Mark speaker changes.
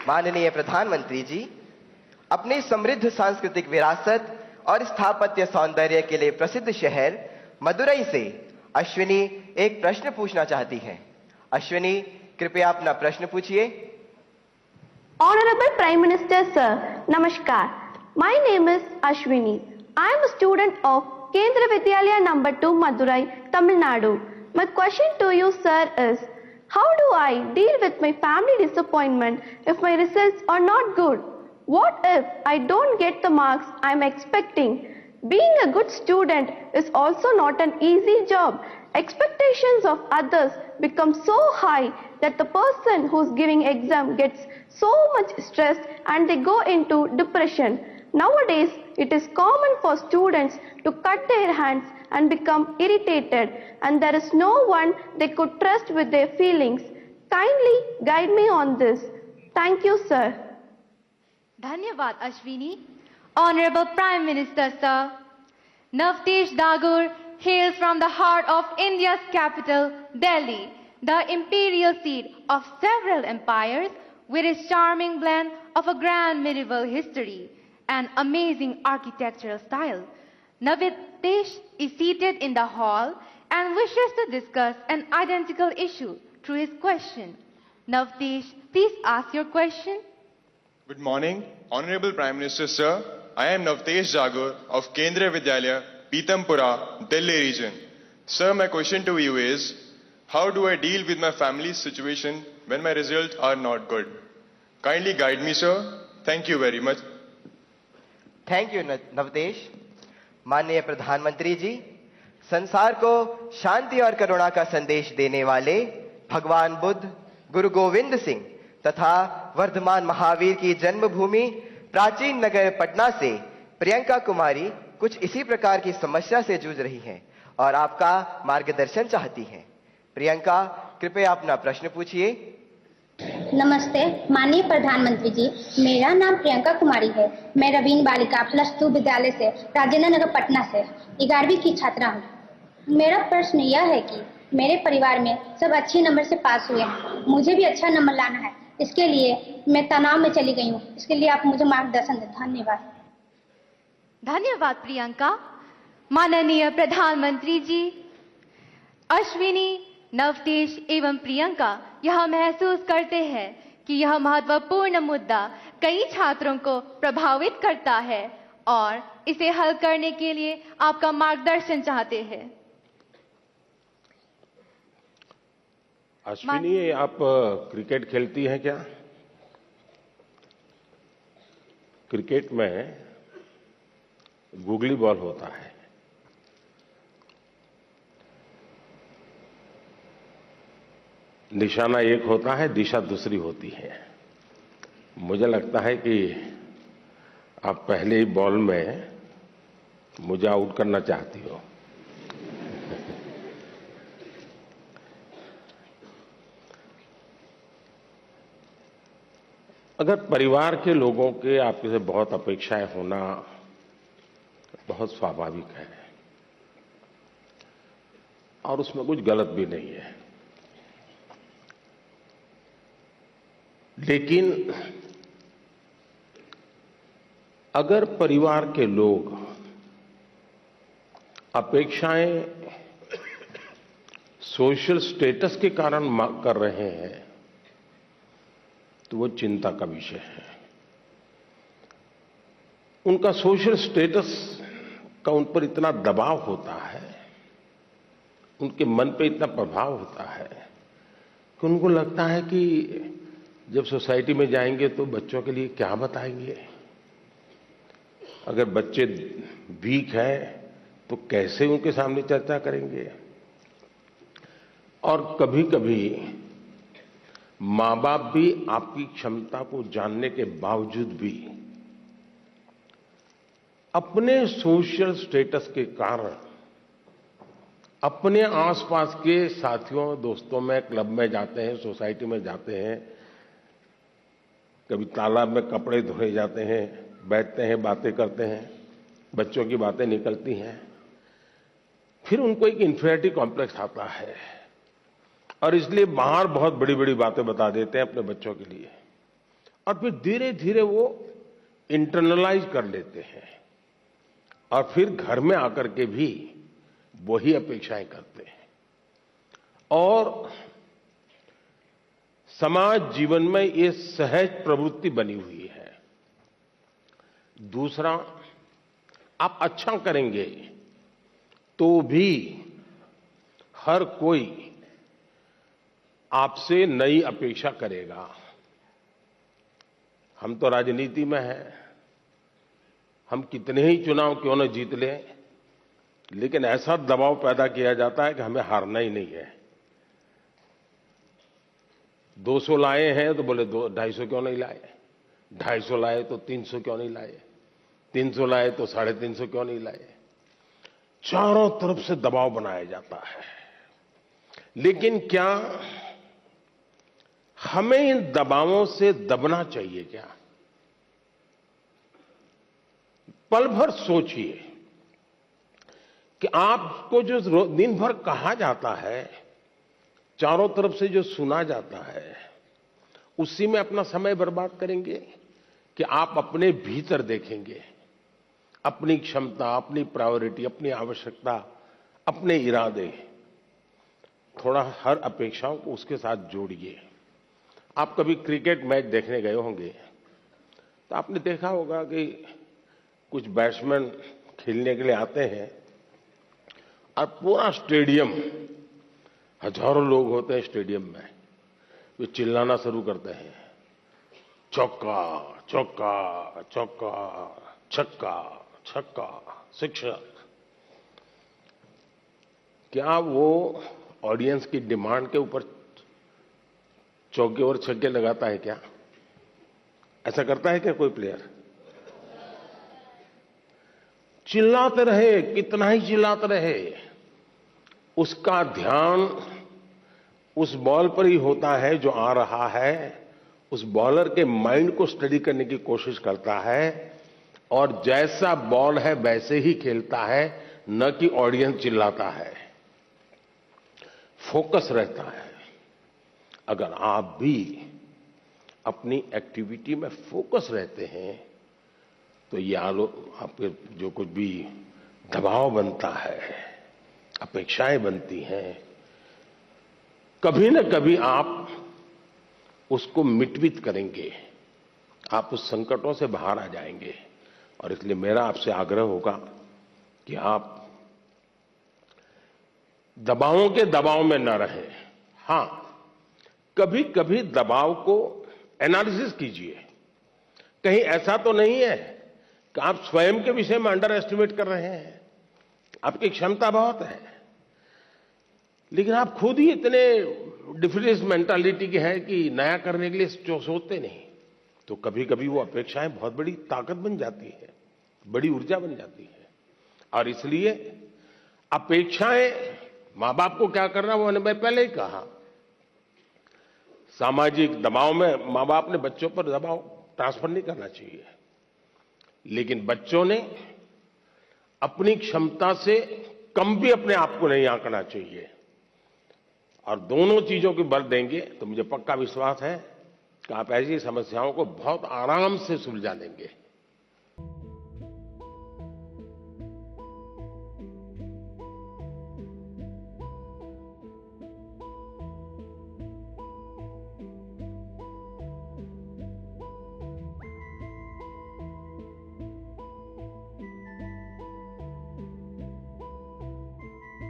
Speaker 1: माननीय प्रधानमंत्री जी, अपनी समृद्ध सांस्कृतिक विरासत और स्थापत्य सौंदर्य के लिए प्रसिद्ध शहर मदुरई से अश्विनी एक प्रश्न पूछना चाहती हैं। अश्विनी, कृपया अपना प्रश्न पूछिए।
Speaker 2: Honorable Prime Minister Sir, Namaskar. My name is Ashwini. I am a student of Kendra Vidyalaya number 2 Madurai, Tamil Nadu. My question to you sir is, how do I deal with my family disappointment if my results are not good? What if I don't get the marks I am expecting? Being a good student is also not an easy job. Expectations of others become so high that the person who's giving exam gets so much stressed and they go into depression. Nowadays, it is common for students to cut their hands and become irritated, and there is no one they could trust with their feelings. Kindly guide me on this. Thank you, sir.
Speaker 3: Dhanyavad Ashwini. Honorable Prime Minister Sir, Navtesh Dagur hails from the heart of India's capital, Delhi, the imperial seat of several empires, with its charming blend of a grand medieval history and amazing architectural style. Navtesh is seated in the hall and wishes to discuss an identical issue through his question. Navtesh, please ask your question.
Speaker 4: Good morning, Honorable Prime Minister Sir. I am Navtesh Jagur of Kendra Vidyalaya, Pitampura, Delhi region. Sir, my question to you is, how do I deal with my family's situation when my results are not good? Kindly guide me, sir. Thank you very much.
Speaker 1: Thank you Navtesh. माननीय प्रधानमंत्री जी, संसार को शांति और करुणा का संदेश देने वाले भगवान बुद्ध, गुरु गोविंद सिंह तथा वर्धमान महावीर की जन्मभूमि प्राचीन नगर पटना से प्रियंका कुमारी कुछ इसी प्रकार की समस्या से जूझ रही हैं और आपका मार्गदर्शन चाहती हैं। प्रियंका, कृपया अपना प्रश्न पूछिए।
Speaker 5: नमस्ते माननीय प्रधानमंत्री जी, मेरा नाम प्रियंका कुमारी है। मैं रवीन बालिका +2 विद्यालय से राजेंद्र नगर पटना से 11वीं की छात्रा हूँ। मेरा प्रश्न यह है कि मेरे परिवार में सब अच्छे नंबर से पास हुए हैं, मुझे भी अच्छा नंबर लाना है। इसके लिए मैं तनाव में चली गई हूँ, इसके लिए आप मुझे मार्गदर्शन दें। धन्यवाद।
Speaker 3: धन्यवाद प्रियंका। माननीय प्रधानमंत्री जी, अश्विनी, नवतेश एवं प्रियंका यह महसूस करते हैं कि यह महत्वपूर्ण मुद्दा कई छात्रों को प्रभावित करता है और इसे हल करने के लिए आपका मार्गदर्शन चाहते हैं।
Speaker 6: अश्विनी, आप क्रिकेट खेलती हैं क्या? क्रिकेट में गूगली बॉल होता है, निशाना एक होता है, दिशा दूसरी होती है। मुझे लगता है कि आप पहले ही बॉल में मुझे आउट करना चाहती हो। अगर परिवार के लोगों के आपके से बहुत अपेक्षाएं होना बहुत स्वाभाविक है और उसमें कुछ गलत भी नहीं है, लेकिन अगर परिवार के लोग अपेक्षाएं सोशल स्टेटस के कारण कर रहे हैं तो वो चिंता का विषय है। उनका सोशल स्टेटस का उन पर इतना दबाव होता है, उनके मन पे इतना प्रभाव होता है कि उनको लगता है कि जब सोसाइटी में जाएंगे तो बच्चों के लिए क्या बताएंगे, अगर बच्चे वीक हैं तो कैसे उनके सामने चर्चा करेंगे। और कभी कभी मां बाप भी आपकी क्षमता को जानने के बावजूद भी अपने सोशल स्टेटस के कारण अपने आसपास के साथियों दोस्तों में क्लब में जाते हैं, सोसाइटी में जाते हैं, कभी तालाब में कपड़े धोए जाते हैं, बैठते हैं, बातें करते हैं, बच्चों की बातें निकलती हैं, फिर उनको एक इन्फीरियरिटी कॉम्प्लेक्स आता है और इसलिए बाहर बहुत बड़ी बड़ी बातें बता देते हैं अपने बच्चों के लिए और फिर धीरे धीरे वो इंटरनलाइज कर लेते हैं और फिर घर में आकर के भी वही अपेक्षाएं करते हैं और समाज जीवन में ये सहज प्रवृत्ति बनी हुई है। दूसरा, आप अच्छा करेंगे तो भी हर कोई आपसे नई अपेक्षा करेगा। हम तो राजनीति में हैं, हम कितने ही चुनाव क्यों न जीत लें, लेकिन ऐसा दबाव पैदा किया जाता है कि हमें हारना ही नहीं है। 200 लाए हैं तो बोले 250 क्यों नहीं लाए, 250 लाए तो 300 क्यों नहीं लाए, 300 लाए तो 350 क्यों नहीं लाए। चारों तरफ से दबाव बनाया जाता है। लेकिन क्या हमें इन दबावों से दबना चाहिए क्या? पल भर सोचिए कि आपको जो दिन भर कहा जाता है, चारों तरफ से जो सुना जाता है, उसी में अपना समय बर्बाद करेंगे कि आप अपने भीतर देखेंगे, अपनी क्षमता, अपनी प्रायोरिटी, अपनी आवश्यकता, अपने इरादे, थोड़ा हर अपेक्षाओं को उसके साथ जोड़िए। आप कभी क्रिकेट मैच देखने गए होंगे तो आपने देखा होगा कि कुछ बैट्समैन खेलने के लिए आते हैं और पूरा स्टेडियम, हजारों लोग होते हैं स्टेडियम में, वे चिल्लाना शुरू करते हैं, चौका चौका चौका, छक्का छक्का, शिक्षक। क्या वो ऑडियंस की डिमांड के ऊपर चौके और छक्के लगाता है क्या? ऐसा करता है क्या कोई प्लेयर? चिल्लाते रहे, कितना ही चिल्लाते रहे, उसका ध्यान उस बॉल पर ही होता है जो आ रहा है। उस बॉलर के माइंड को स्टडी करने की कोशिश करता है और जैसा बॉल है वैसे ही खेलता है, न कि ऑडियंस चिल्लाता है। फोकस रहता है। अगर आप भी अपनी एक्टिविटी में फोकस रहते हैं तो ये आपके जो कुछ भी दबाव बनता है, अपेक्षाएं बनती हैं, कभी न कभी आप उसको मिटवित करेंगे, आप उस संकटों से बाहर आ जाएंगे। और इसलिए मेरा आपसे आग्रह होगा कि आप दबावों के दबाव में न रहें। हां, कभी कभी दबाव को एनालिसिस कीजिए। कहीं ऐसा तो नहीं है कि आप स्वयं के विषय में अंडर एस्टिमेट कर रहे हैं। आपकी क्षमता बहुत है, लेकिन आप खुद ही इतने डिफरेंस मेंटालिटी के हैं कि नया करने के लिए सोचते नहीं। तो कभी कभी वो अपेक्षाएं बहुत बड़ी ताकत बन जाती है, बड़ी ऊर्जा बन जाती है। और इसलिए अपेक्षाएं, मां बाप को क्या करना वो मैं पहले ही कहा, सामाजिक दबाव में मां बाप ने बच्चों पर दबाव ट्रांसफर नहीं करना चाहिए, लेकिन बच्चों ने अपनी क्षमता से कम भी अपने आप को नहीं आंकना चाहिए। और दोनों चीजों की बल देंगे तो मुझे पक्का विश्वास है कि आप ऐसी समस्याओं को बहुत आराम से सुलझा देंगे।